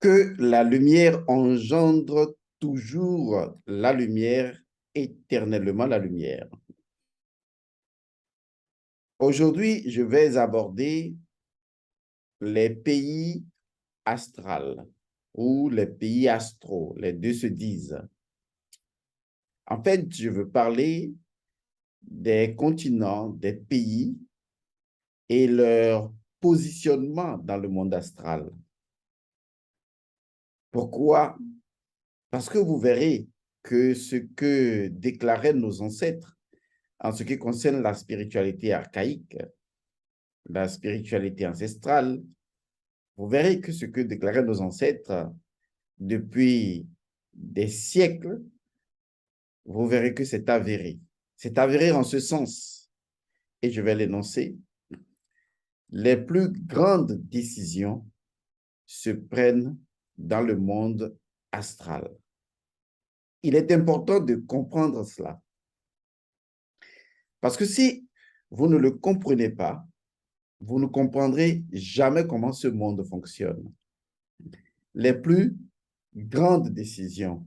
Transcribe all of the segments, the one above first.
que la lumière engendre toujours la lumière, éternellement la lumière. Aujourd'hui, je vais aborder les pays astrales ou les pays astraux, les deux se disent. En fait, je veux parler des continents, des pays et leur positionnement dans le monde astral. Pourquoi? Parce que vous verrez que ce que déclaraient nos ancêtres en ce qui concerne la spiritualité archaïque, la spiritualité ancestrale, vous verrez que ce que déclaraient nos ancêtres depuis des siècles, vous verrez que c'est avéré. C'est avéré en ce sens, et je vais l'énoncer. Les plus grandes décisions se prennent dans le monde astral. Il est important de comprendre cela. Parce que si vous ne le comprenez pas, vous ne comprendrez jamais comment ce monde fonctionne. Les plus grandes décisions,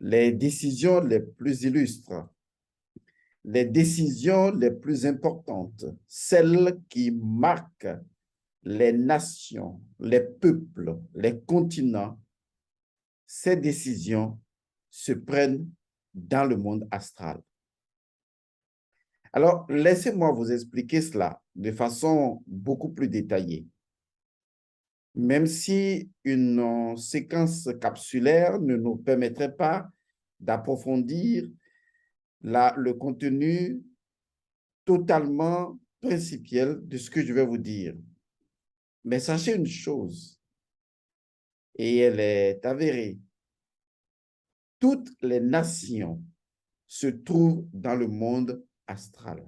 les décisions les plus illustres, les décisions les plus importantes, celles qui marquent les nations, les peuples, les continents, ces décisions se prennent dans le monde astral. Alors, laissez-moi vous expliquer cela de façon beaucoup plus détaillée. Même si une séquence capsulaire ne nous permettrait pas d'approfondir le contenu totalement principiel de ce que je vais vous dire. Mais sachez une chose, et elle est avérée, toutes les nations se trouvent dans le monde astral.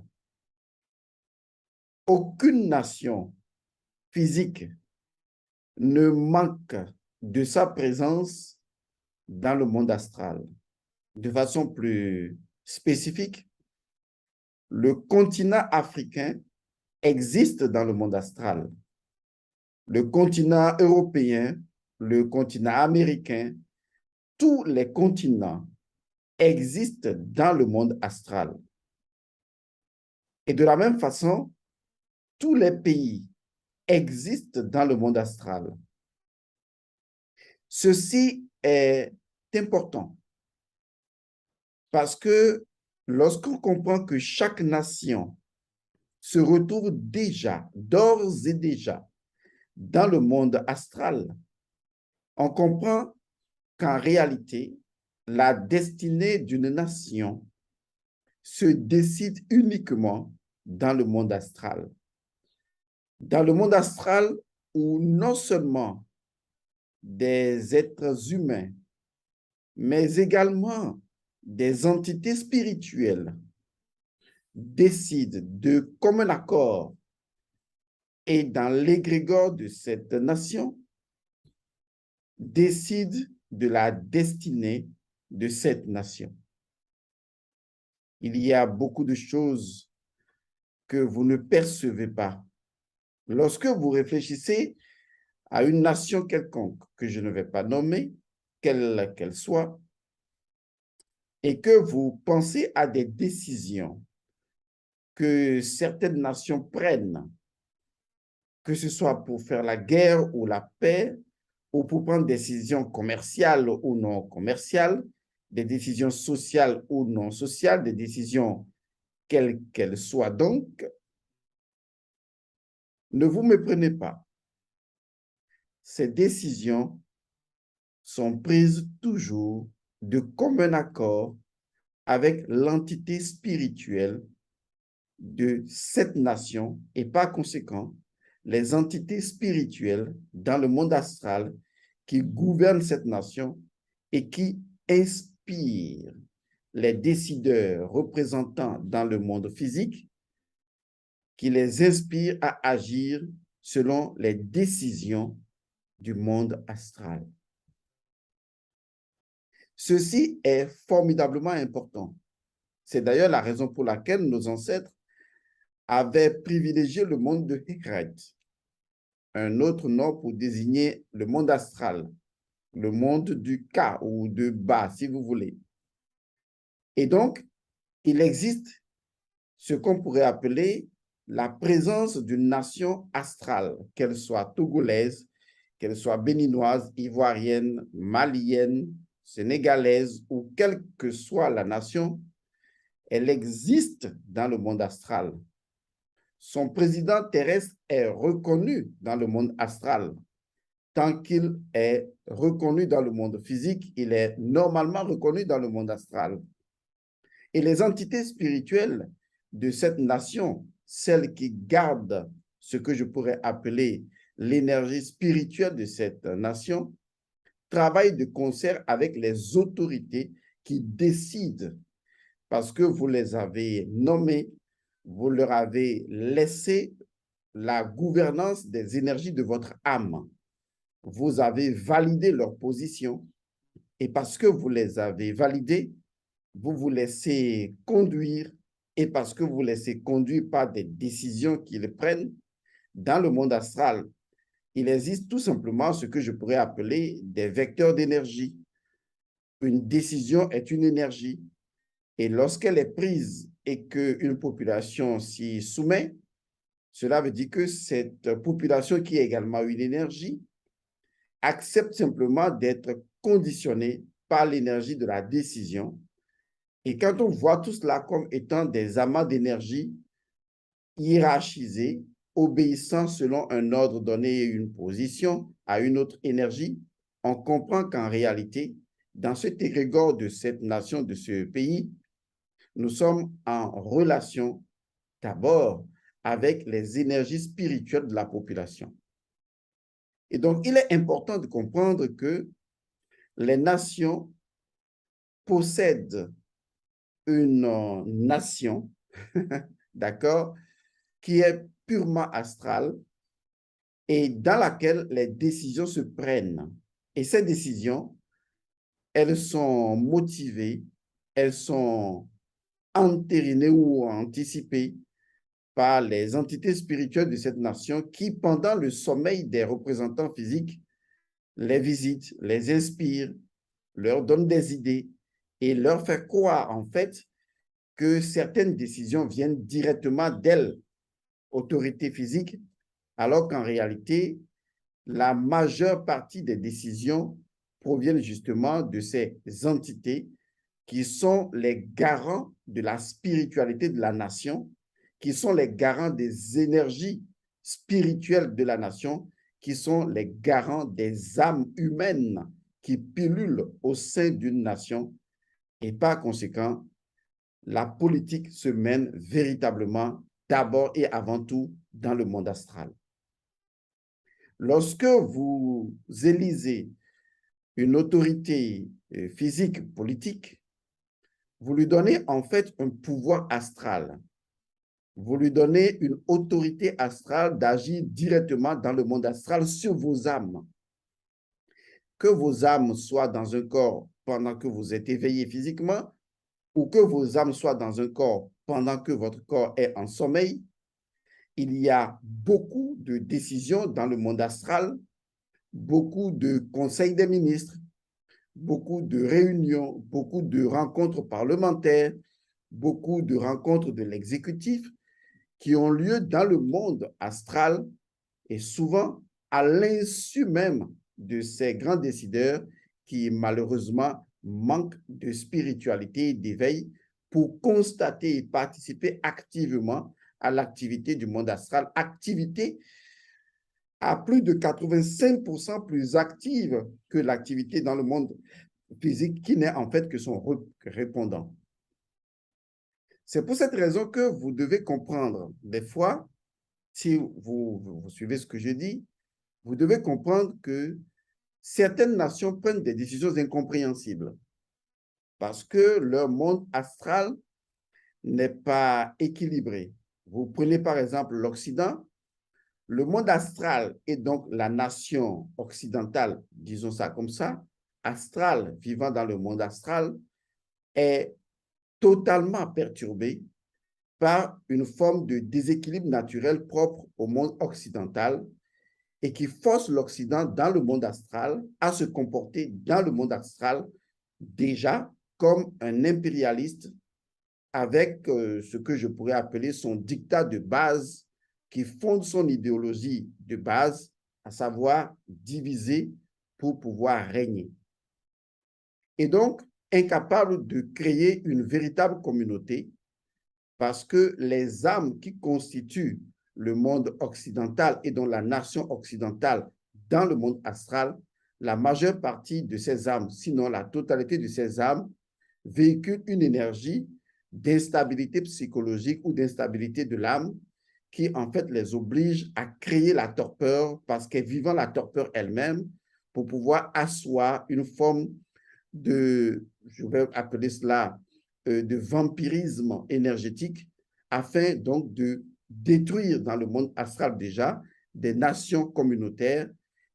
Aucune nation physique ne manque de sa présence dans le monde astral. De façon plus spécifique, le continent africain existe dans le monde astral. Le continent européen, le continent américain, tous les continents existent dans le monde astral. Et de la même façon, tous les pays existent dans le monde astral. Ceci est important parce que lorsqu'on comprend que chaque nation se retrouve déjà, d'ores et déjà, dans le monde astral, on comprend qu'en réalité, la destinée d'une nation se décide uniquement dans le monde astral. Dans le monde astral où non seulement des êtres humains, mais également des entités spirituelles décident de commun accord et dans l'égrégore de cette nation, décident de la destinée de cette nation. Il y a beaucoup de choses que vous ne percevez pas. Lorsque vous réfléchissez à une nation quelconque que je ne vais pas nommer, quelle qu'elle soit, et que vous pensez à des décisions que certaines nations prennent, que ce soit pour faire la guerre ou la paix, ou pour prendre des décisions commerciales ou non commerciales, des décisions sociales ou non sociales, des décisions quelles qu'elles soient donc, ne vous méprenez pas. Ces décisions sont prises toujours de commun accord avec l'entité spirituelle de cette nation et par conséquent, les entités spirituelles dans le monde astral qui gouvernent cette nation et qui inspirent les décideurs représentants dans le monde physique, qui les inspirent à agir selon les décisions du monde astral. Ceci est formidablement important. C'est d'ailleurs la raison pour laquelle nos ancêtres avaient privilégié le monde de Hekret. un autre nom pour désigner le monde astral, le monde du cas ou de bas, si vous voulez. Et donc, il existe ce qu'on pourrait appeler la présence d'une nation astrale, qu'elle soit togolaise, qu'elle soit béninoise, ivoirienne, malienne, sénégalaise ou quelle que soit la nation, elle existe dans le monde astral. Son président terrestre est reconnu dans le monde astral. Tant qu'il est reconnu dans le monde physique, il est normalement reconnu dans le monde astral. Et les entités spirituelles de cette nation, celles qui gardent ce que je pourrais appeler l'énergie spirituelle de cette nation, travaillent de concert avec les autorités qui décident, parce que vous les avez nommées, vous leur avez laissé la gouvernance des énergies de votre âme. Vous avez validé leur position et parce que vous les avez validées, vous vous laissez conduire et parce que vous vous laissez conduire par des décisions qu'ils prennent dans le monde astral, il existe tout simplement ce que je pourrais appeler des vecteurs d'énergie. Une décision est une énergie et lorsqu'elle est prise et qu'une population s'y soumet, cela veut dire que cette population qui est également une énergie accepte simplement d'être conditionnée par l'énergie de la décision. Et quand on voit tout cela comme étant des amas d'énergie hiérarchisés, obéissant selon un ordre donné et une position à une autre énergie, on comprend qu'en réalité, dans cet égrégore de cette nation, de ce pays, nous sommes en relation d'abord avec les énergies spirituelles de la population. Et donc, il est important de comprendre que les nations possèdent une nation, d'accord, qui est purement astrale et dans laquelle les décisions se prennent. Et ces décisions, elles sont motivées, elles sont entérinées ou anticipées par les entités spirituelles de cette nation qui, pendant le sommeil des représentants physiques, les visitent, les inspirent, leur donnent des idées et leur fait croire en fait que certaines décisions viennent directement d'elles, autorités physiques, alors qu'en réalité, la majeure partie des décisions proviennent justement de ces entités qui sont les garants de la spiritualité de la nation, qui sont les garants des énergies spirituelles de la nation, qui sont les garants des âmes humaines qui pullulent au sein d'une nation. Et par conséquent, la politique se mène véritablement d'abord et avant tout dans le monde astral. Lorsque vous élisez une autorité physique, politique, vous lui donnez en fait un pouvoir astral. Vous lui donnez une autorité astrale d'agir directement dans le monde astral sur vos âmes. Que vos âmes soient dans un corps pendant que vous êtes éveillé physiquement ou que vos âmes soient dans un corps pendant que votre corps est en sommeil, il y a beaucoup de décisions dans le monde astral, beaucoup de conseils des ministres, beaucoup de réunions, beaucoup de rencontres parlementaires, beaucoup de rencontres de l'exécutif qui ont lieu dans le monde astral et souvent à l'insu même de ces grands décideurs qui malheureusement manquent de spiritualité et d'éveil pour constater et participer activement à l'activité du monde astral, activité à plus de 85% plus active que l'activité dans le monde physique qui n'est en fait que son répondant. C'est pour cette raison que vous devez comprendre, des fois, si vous suivez ce que je dis, vous devez comprendre que certaines nations prennent des décisions incompréhensibles parce que leur monde astral n'est pas équilibré. Vous prenez par exemple l'Occident, le monde astral est donc la nation occidentale, disons ça comme ça, astral, vivant dans le monde astral, est totalement perturbé par une forme de déséquilibre naturel propre au monde occidental et qui force l'Occident dans le monde astral à se comporter dans le monde astral déjà comme un impérialiste avec ce que je pourrais appeler son diktat de base qui fonde son idéologie de base, à savoir diviser pour pouvoir régner. Et donc, incapable de créer une véritable communauté parce que les âmes qui constituent le monde occidental et dont la nation occidentale dans le monde astral, la majeure partie de ces âmes, sinon la totalité de ces âmes, véhiculent une énergie d'instabilité psychologique ou d'instabilité de l'âme qui, en fait, les oblige à créer la torpeur parce qu'elles vivant la torpeur elles-mêmes pour pouvoir asseoir une forme de, je vais appeler cela, de vampirisme énergétique afin donc de détruire dans le monde astral déjà des nations communautaires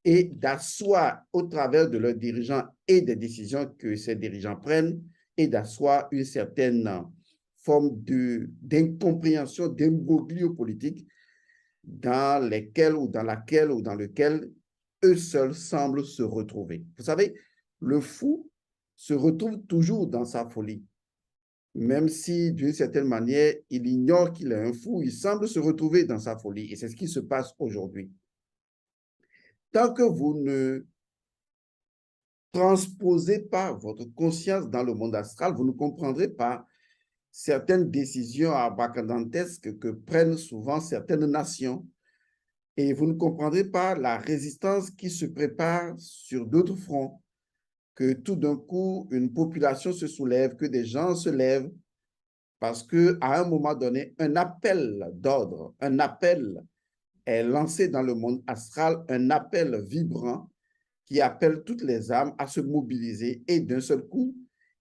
et d'asseoir au travers de leurs dirigeants et des décisions que ces dirigeants prennent et d'asseoir une certaine forme d'incompréhension, d'imbroglio politique dans lesquels ou dans laquelle ou dans lequel eux seuls semblent se retrouver. Vous savez, le fou se retrouve toujours dans sa folie. Même si, d'une certaine manière, il ignore qu'il est un fou, il semble se retrouver dans sa folie. Et c'est ce qui se passe aujourd'hui. Tant que vous ne transposez pas votre conscience dans le monde astral, vous ne comprendrez pas certaines décisions abracadantesques que prennent souvent certaines nations et vous ne comprendrez pas la résistance qui se prépare sur d'autres fronts, que tout d'un coup, une population se soulève, que des gens se lèvent, parce qu'à un moment donné, un appel d'ordre, un appel est lancé dans le monde astral, un appel vibrant qui appelle toutes les âmes à se mobiliser et d'un seul coup,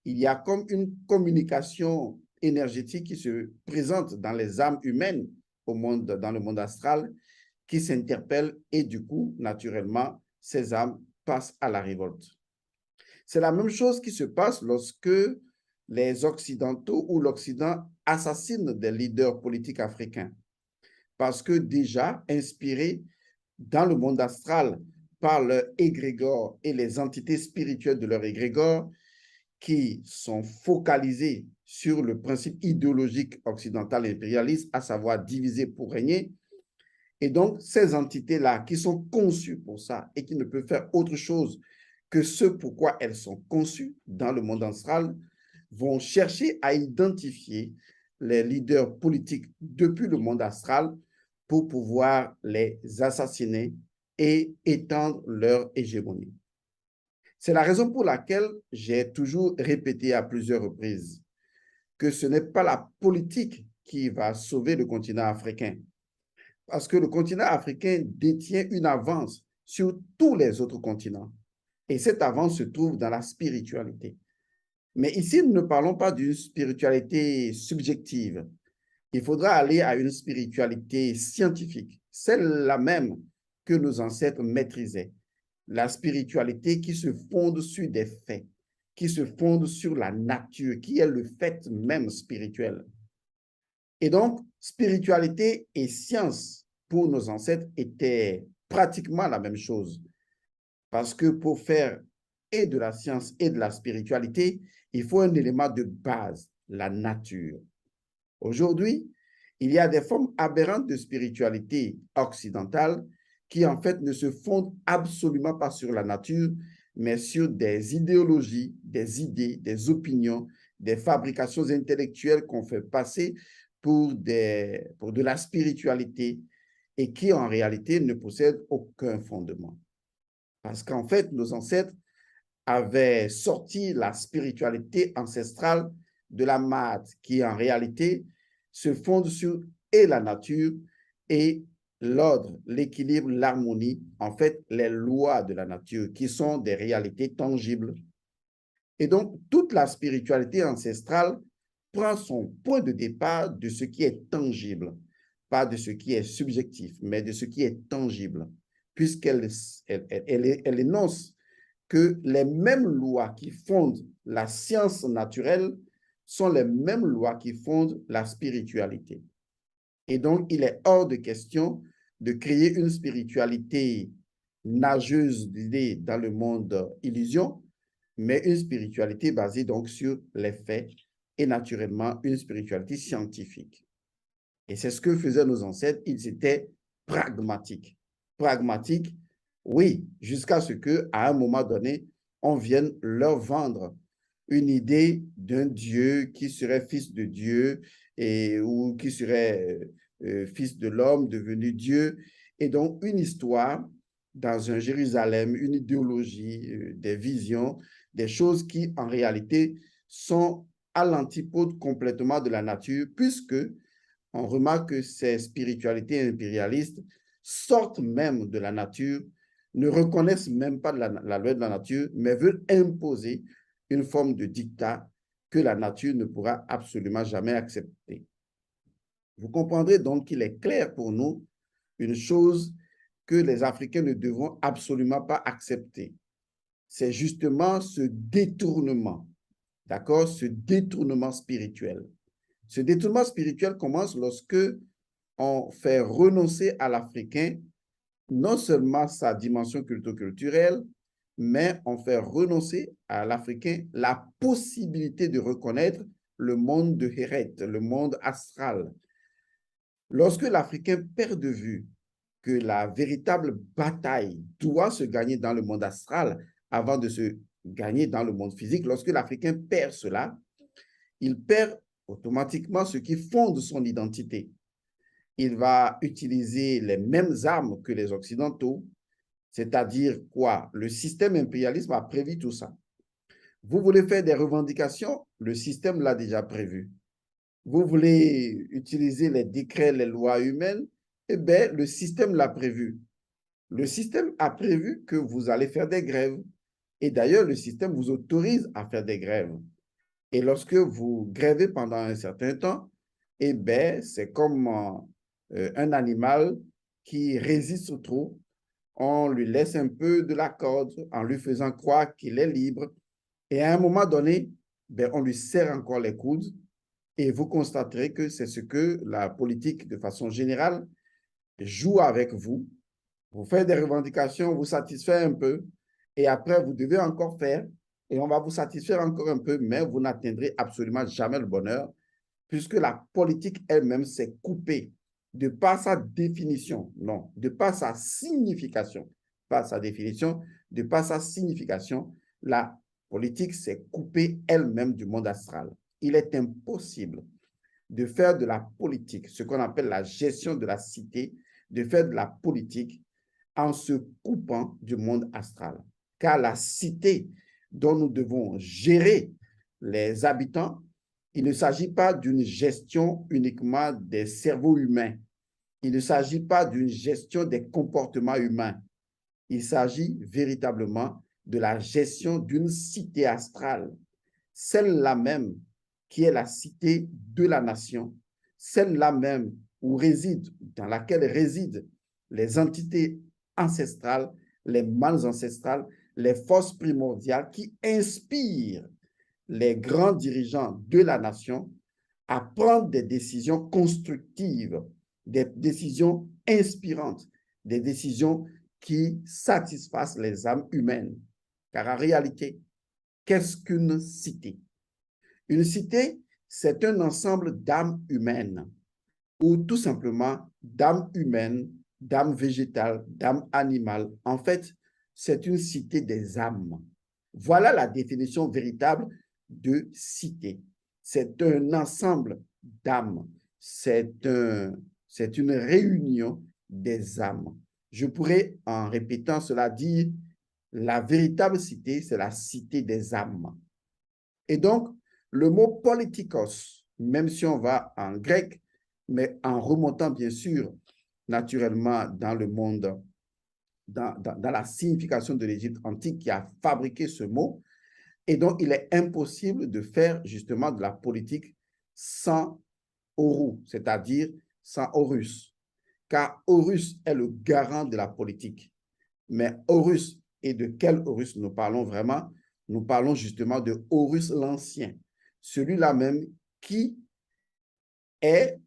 il y a comme une communication énergétique qui se présente dans les âmes humaines dans le monde astral, qui s'interpellent et du coup, naturellement, ces âmes passent à la révolte. C'est la même chose qui se passe lorsque les Occidentaux ou l'Occident assassinent des leaders politiques africains. Parce que déjà, inspirés dans le monde astral par leur égrégore et les entités spirituelles de leur égrégore, qui sont focalisées sur le principe idéologique occidental impérialiste, à savoir diviser pour régner. Et donc, ces entités-là qui sont conçues pour ça et qui ne peuvent faire autre chose que ce pourquoi elles sont conçues dans le monde astral, vont chercher à identifier les leaders politiques depuis le monde astral pour pouvoir les assassiner et étendre leur hégémonie. C'est la raison pour laquelle j'ai toujours répété à plusieurs reprises que ce n'est pas la politique qui va sauver le continent africain, parce que le continent africain détient une avance sur tous les autres continents. Et cette avance se trouve dans la spiritualité. Mais ici, nous ne parlons pas d'une spiritualité subjective. Il faudra aller à une spiritualité scientifique, celle-là même que nos ancêtres maîtrisaient. La spiritualité qui se fonde sur des faits, qui se fonde sur la nature, qui est le fait même spirituel. Et donc, spiritualité et science pour nos ancêtres étaient pratiquement la même chose. Parce que pour faire et de la science et de la spiritualité, il faut un élément de base, la nature. Aujourd'hui, il y a des formes aberrantes de spiritualité occidentale qui, en fait, ne se fondent absolument pas sur la nature, mais sur des idéologies, des idées, des opinions, des fabrications intellectuelles qu'on fait passer pour de la spiritualité et qui, en réalité, ne possèdent aucun fondement. Parce qu'en fait, nos ancêtres avaient sorti la spiritualité ancestrale de la maths, qui en réalité se fonde sur et la nature et l'ordre, l'équilibre, l'harmonie, en fait, les lois de la nature, qui sont des réalités tangibles. Et donc, toute la spiritualité ancestrale prend son point de départ de ce qui est tangible, pas de ce qui est subjectif, mais de ce qui est tangible, puisqu'elle elle énonce que les mêmes lois qui fondent la science naturelle sont les mêmes lois qui fondent la spiritualité. Et donc, il est hors de question de créer une spiritualité nageuse d'idées dans le monde illusion, mais une spiritualité basée donc sur les faits et naturellement une spiritualité scientifique. Et c'est ce que faisaient nos ancêtres, ils étaient pragmatiques. Pragmatiques, oui, jusqu'à ce qu'à un moment donné, on vienne leur vendre une idée d'un Dieu qui serait fils de Dieu ou qui serait fils de l'homme devenu Dieu. Et donc, une histoire dans un Jérusalem, une idéologie, des visions, des choses qui, en réalité, sont à l'antipode complètement de la nature, puisque on remarque que ces spiritualités impérialistes sortent même de la nature, ne reconnaissent même pas la loi de la nature, mais veulent imposer une forme de dictat que la nature ne pourra absolument jamais accepter. Vous comprendrez donc qu'il est clair pour nous une chose que les Africains ne devront absolument pas accepter. C'est justement ce détournement, d'accord, ce détournement spirituel. Ce détournement spirituel commence lorsque on fait renoncer à l'Africain non seulement sa dimension culturelle, mais on fait renoncer à l'Africain la possibilité de reconnaître le monde de Héret, le monde astral. Lorsque l'Africain perd de vue que la véritable bataille doit se gagner dans le monde astral avant de se gagner dans le monde physique, lorsque l'Africain perd cela, il perd automatiquement ce qui fonde son identité. Il va utiliser les mêmes armes que les Occidentaux, c'est-à-dire quoi? Le système impérialiste a prévu tout ça. Vous voulez faire des revendications? Le système l'a déjà prévu. Vous voulez utiliser les décrets, les lois humaines? Eh bien, le système l'a prévu. Le système a prévu que vous allez faire des grèves. Et d'ailleurs, le système vous autorise à faire des grèves. Et lorsque vous grèvez pendant un certain temps, eh bien, c'est comme un animal qui résiste trop. On lui laisse un peu de la corde en lui faisant croire qu'il est libre. Et à un moment donné, ben, on lui serre encore les coudes. Et vous constaterez que c'est ce que la politique, de façon générale, joue avec vous. Vous faites des revendications, vous satisfait un peu. Et après, vous devez encore faire. Et on va vous satisfaire encore un peu, mais vous n'atteindrez absolument jamais le bonheur, puisque la politique elle-même s'est coupée de par sa définition, non, de par sa signification, pas sa définition, de par sa signification, la politique s'est coupée elle-même du monde astral. Il est impossible de faire de la politique, ce qu'on appelle la gestion de la cité, de faire de la politique en se coupant du monde astral. Car la cité dont nous devons gérer les habitants, il ne s'agit pas d'une gestion uniquement des cerveaux humains. Il ne s'agit pas d'une gestion des comportements humains. Il s'agit véritablement de la gestion d'une cité astrale, celle-là même qui est la cité de la nation, celle-là même dans laquelle résident les entités ancestrales, les mânes ancestrales, les forces primordiales qui inspirent les grands dirigeants de la nation à prendre des décisions constructives, des décisions inspirantes, des décisions qui satisfassent les âmes humaines. Car en réalité, qu'est-ce qu'une cité? Une cité, c'est un ensemble d'âmes humaines, ou tout simplement d'âmes humaines, d'âmes végétales, d'âmes animales. En fait, c'est une cité des âmes. Voilà la définition véritable de cité. C'est un ensemble d'âmes. C'est une réunion des âmes. Je pourrais, en répétant cela, dire la véritable cité, c'est la cité des âmes. Et donc, le mot politikos, même si on va en grec, mais en remontant bien sûr naturellement dans le monde, dans la signification de l'Égypte antique qui a fabriqué ce mot, et donc il est impossible de faire justement de la politique sans Horus, c'est-à-dire sans Horus, car Horus est le garant de la politique. Mais Horus, et de quel Horus nous parlons vraiment? Nous parlons justement de Horus l'Ancien, celui-là même qui est,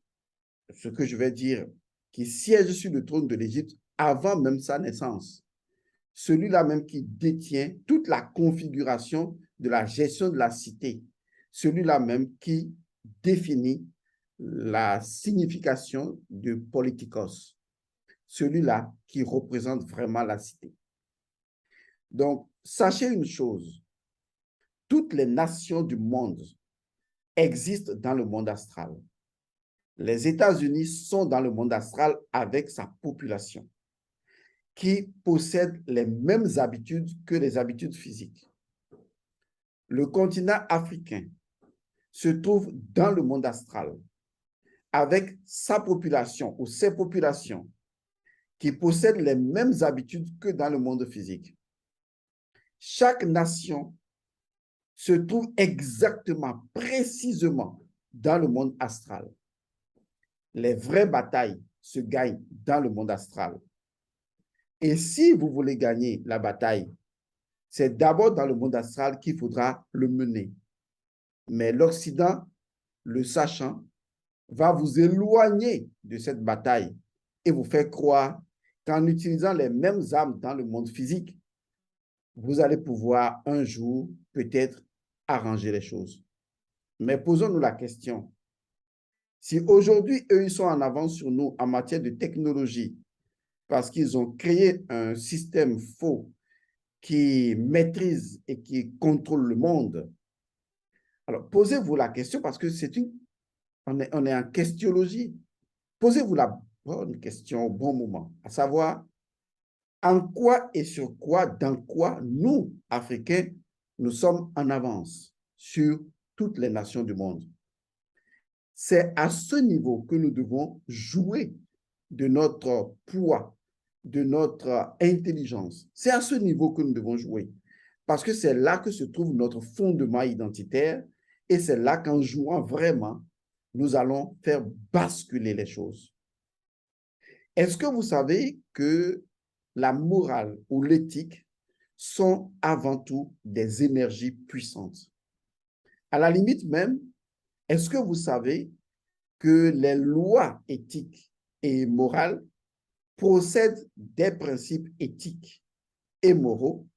ce que je vais dire, qui siège sur le trône de l'Égypte avant même sa naissance. celui-là même qui détient toute la configuration de la gestion de la cité, celui-là même qui définit la signification de politikos, celui-là qui représente vraiment la cité. Donc, sachez une chose, toutes les nations du monde existent dans le monde astral. Les États-Unis sont dans le monde astral avec sa population qui possède les mêmes habitudes que les habitudes physiques. Le continent africain se trouve dans le monde astral avec sa population ou ses populations qui possèdent les mêmes habitudes que dans le monde physique. Chaque nation se trouve exactement, précisément dans le monde astral. Les vraies batailles se gagnent dans le monde astral. Et si vous voulez gagner la bataille, c'est d'abord dans le monde astral qu'il faudra le mener. Mais l'Occident, le sachant, va vous éloigner de cette bataille et vous faire croire qu'en utilisant les mêmes armes dans le monde physique, vous allez pouvoir un jour peut-être arranger les choses. Mais posons-nous la question. Si aujourd'hui, eux, ils sont en avance sur nous en matière de technologie, parce qu'ils ont créé un système faux qui maîtrise et qui contrôle le monde, alors posez-vous la question, parce que on est en questionologie. Posez-vous la bonne question au bon moment, à savoir, en quoi et sur quoi, dans quoi nous, Africains, nous sommes en avance sur toutes les nations du monde. C'est à ce niveau que nous devons jouer de notre poids, de notre intelligence. C'est à ce niveau que nous devons jouer, parce que c'est là que se trouve notre fondement identitaire et c'est là qu'en jouant vraiment, nous allons faire basculer les choses. Est-ce que vous savez que la morale ou l'éthique sont avant tout des énergies puissantes? À la limite même, est-ce que vous savez que les lois éthiques et morales possèdent des principes éthiques et moraux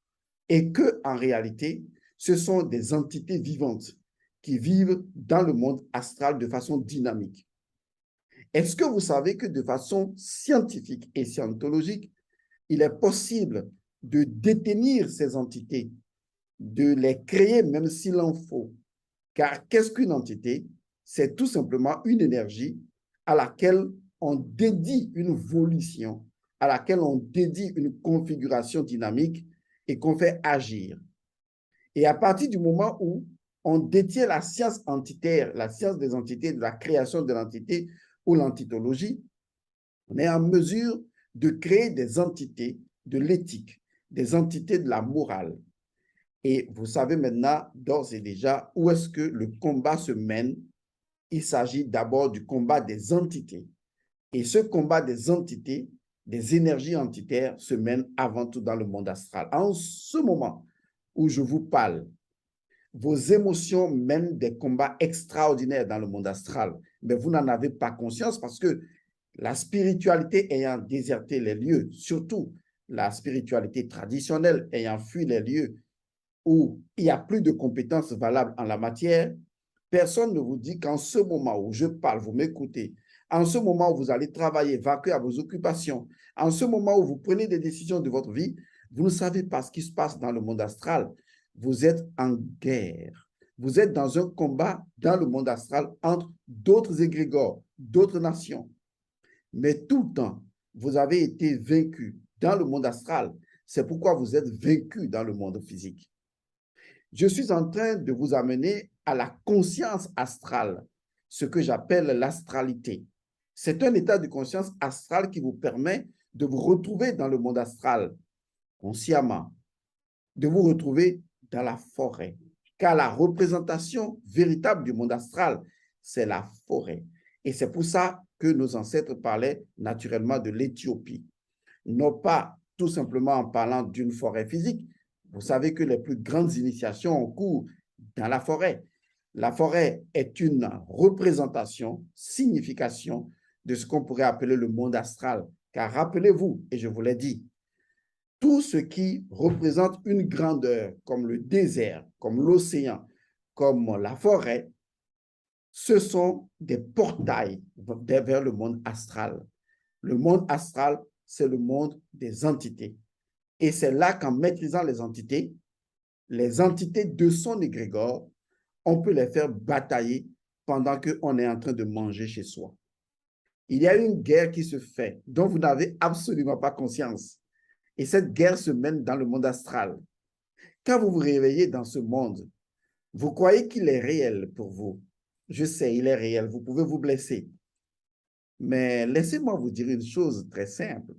et que, en réalité, ce sont des entités vivantes qui vivent dans le monde astral de façon dynamique? Est-ce que vous savez que de façon scientifique et scientologique, il est possible de détenir ces entités, de les créer même s'il en faut? Car qu'est-ce qu'une entité? C'est tout simplement une énergie à laquelle on dédie une volition, à laquelle on dédie une configuration dynamique et qu'on fait agir. Et à partir du moment où on détient la science entitaire, la science des entités, de la création de l'entité ou l'entitologie, on est en mesure de créer des entités de l'éthique, des entités de la morale. Et vous savez maintenant, d'ores et déjà, où est-ce que le combat se mène. Il s'agit d'abord du combat des entités. Et ce combat des entités, des énergies entitaires, se mène avant tout dans le monde astral. En ce moment où je vous parle, vos émotions mènent des combats extraordinaires dans le monde astral, mais vous n'en avez pas conscience parce que la spiritualité ayant déserté les lieux, surtout la spiritualité traditionnelle ayant fui les lieux où il n'y a plus de compétences valables en la matière, personne ne vous dit qu'en ce moment où je parle, vous m'écoutez, en ce moment où vous allez travailler, vaquer à vos occupations, en ce moment où vous prenez des décisions de votre vie, vous ne savez pas ce qui se passe dans le monde astral. Vous êtes en guerre. Vous êtes dans un combat dans le monde astral entre d'autres égrégores, d'autres nations. Mais tout le temps, vous avez été vaincu dans le monde astral. C'est pourquoi vous êtes vaincu dans le monde physique. Je suis en train de vous amener à la conscience astrale, ce que j'appelle l'astralité. C'est un état de conscience astrale qui vous permet de vous retrouver dans le monde astral, consciemment, de vous retrouver dans la forêt. Car la représentation véritable du monde astral, c'est la forêt. Et c'est pour ça que nos ancêtres parlaient naturellement de l'Éthiopie. Non pas tout simplement en parlant d'une forêt physique. Vous savez que les plus grandes initiations ont cours dans la forêt. La forêt est une représentation, signification de ce qu'on pourrait appeler le monde astral. Car rappelez-vous, et je vous l'ai dit, tout ce qui représente une grandeur, comme le désert, comme l'océan, comme la forêt, ce sont des portails vers le monde astral. Le monde astral, c'est le monde des entités. Et c'est là qu'en maîtrisant les entités de son égrégore, on peut les faire batailler pendant qu'on est en train de manger chez soi. Il y a une guerre qui se fait dont vous n'avez absolument pas conscience. Et cette guerre se mène dans le monde astral. Quand vous vous réveillez dans ce monde, vous croyez qu'il est réel pour vous. Je sais, il est réel. Vous pouvez vous blesser. Mais laissez-moi vous dire une chose très simple.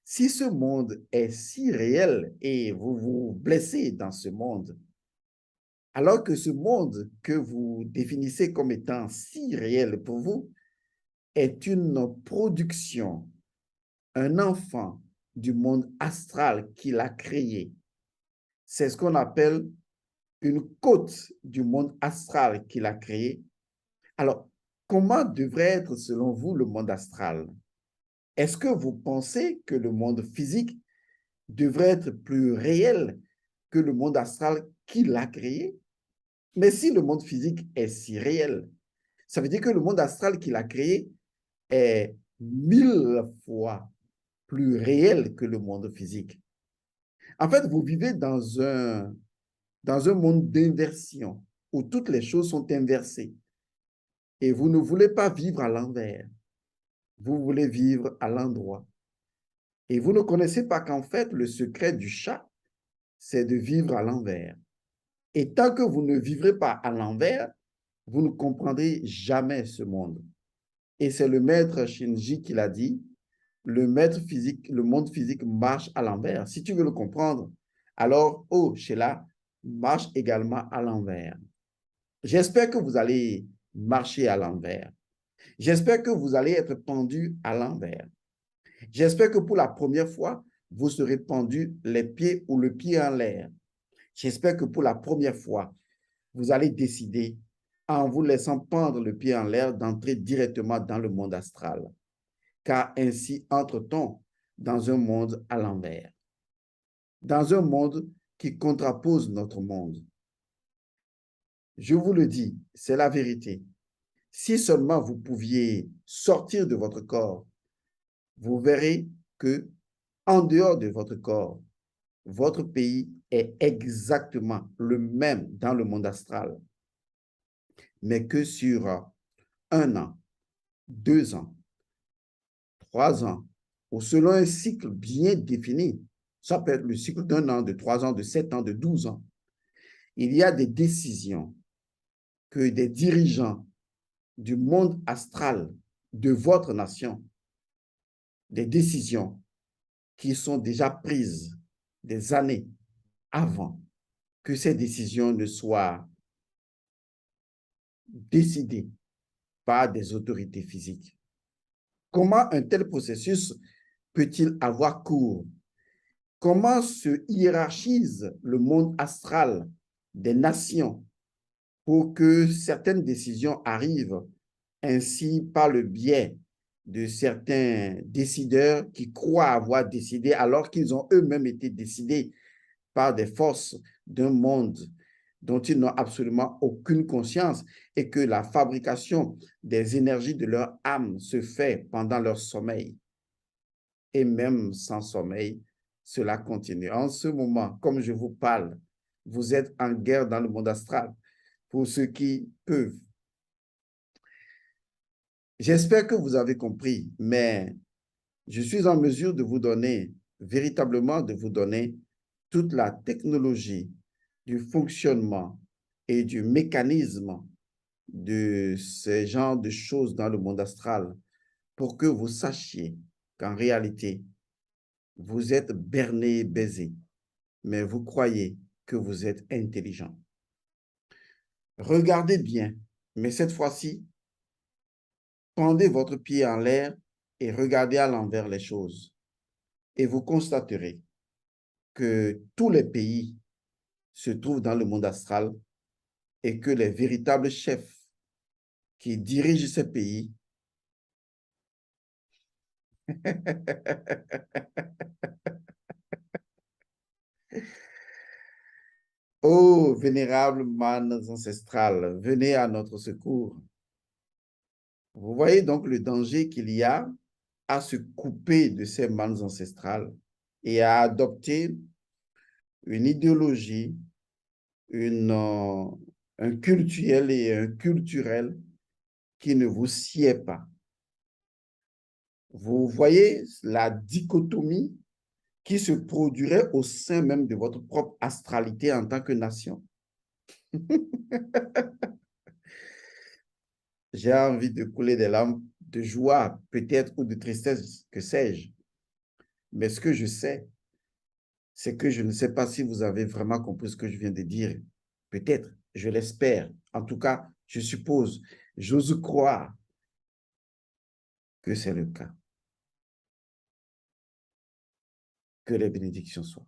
Si ce monde est si réel et vous vous blessez dans ce monde, alors que ce monde que vous définissez comme étant si réel pour vous est une production, un enfant du monde astral qu'il a créé. C'est ce qu'on appelle une côte du monde astral qu'il a créé. Alors, comment devrait être selon vous le monde astral? Est-ce que vous pensez que le monde physique devrait être plus réel que le monde astral qu'il a créé? Mais si le monde physique est si réel, ça veut dire que le monde astral qu'il a créé est 1000 fois plus réel que le monde physique. En fait, vous vivez dans un monde d'inversion où toutes les choses sont inversées et vous ne voulez pas vivre à l'envers. Vous voulez vivre à l'endroit. Et vous ne connaissez pas qu'en fait, le secret du chat, c'est de vivre à l'envers. Et tant que vous ne vivrez pas à l'envers, vous ne comprendrez jamais ce monde. Et c'est le maître Shinji qui l'a dit, le monde physique marche à l'envers. Si tu veux le comprendre, alors, oh, Sheila, marche également à l'envers. J'espère que vous allez marcher à l'envers. J'espère que vous allez être pendu à l'envers. J'espère que pour la première fois, vous serez pendu les pieds ou le pied en l'air. J'espère que pour la première fois, vous allez décider, en vous laissant pendre le pied en l'air, d'entrer directement dans le monde astral. Car ainsi entre-t-on dans un monde à l'envers, dans un monde qui contrapose notre monde. Je vous le dis, c'est la vérité. Si seulement vous pouviez sortir de votre corps, vous verrez que en dehors de votre corps, votre pays est exactement le même dans le monde astral, mais que sur 1 an, 2 ans, 3 ans, ou selon un cycle bien défini, ça peut être le cycle d'1 an, de 3 ans, de 7 ans, de 12 ans, il y a des décisions que des dirigeants du monde astral de votre nation, des décisions qui sont déjà prises des années avant que ces décisions ne soient décidées par des autorités physiques. Comment un tel processus peut-il avoir cours? Comment se hiérarchise le monde astral des nations pour que certaines décisions arrivent ainsi par le biais de certains décideurs qui croient avoir décidé alors qu'ils ont eux-mêmes été décidés par des forces d'un monde dont ils n'ont absolument aucune conscience et que la fabrication des énergies de leur âme se fait pendant leur sommeil. Et même sans sommeil, cela continue. En ce moment, comme je vous parle, vous êtes en guerre dans le monde astral pour ceux qui peuvent. J'espère que vous avez compris, mais je suis en mesure de vous donner, véritablement de vous donner toute la technologie du fonctionnement et du mécanisme de ces genres de choses dans le monde astral pour que vous sachiez qu'en réalité, vous êtes berné et baisé, mais vous croyez que vous êtes intelligent. Regardez bien, mais cette fois-ci, pendez votre pied en l'air et regardez à l'envers les choses. Et vous constaterez que tous les pays se trouvent dans le monde astral et que les véritables chefs qui dirigent ces pays Ô vénérables manes ancestrales, venez à notre secours. Vous voyez donc le danger qu'il y a à se couper de ces manes ancestrales et à adopter une idéologie, un cultuel et un culturel qui ne vous sied pas. Vous voyez la dichotomie qui se produirait au sein même de votre propre astralité en tant que nation. J'ai envie de couler des larmes de joie, peut-être, ou de tristesse, que sais-je. Mais ce que je sais, c'est que je ne sais pas si vous avez vraiment compris ce que je viens de dire. Peut-être, je l'espère. En tout cas, je suppose, j'ose croire que c'est le cas. Que les bénédictions soient.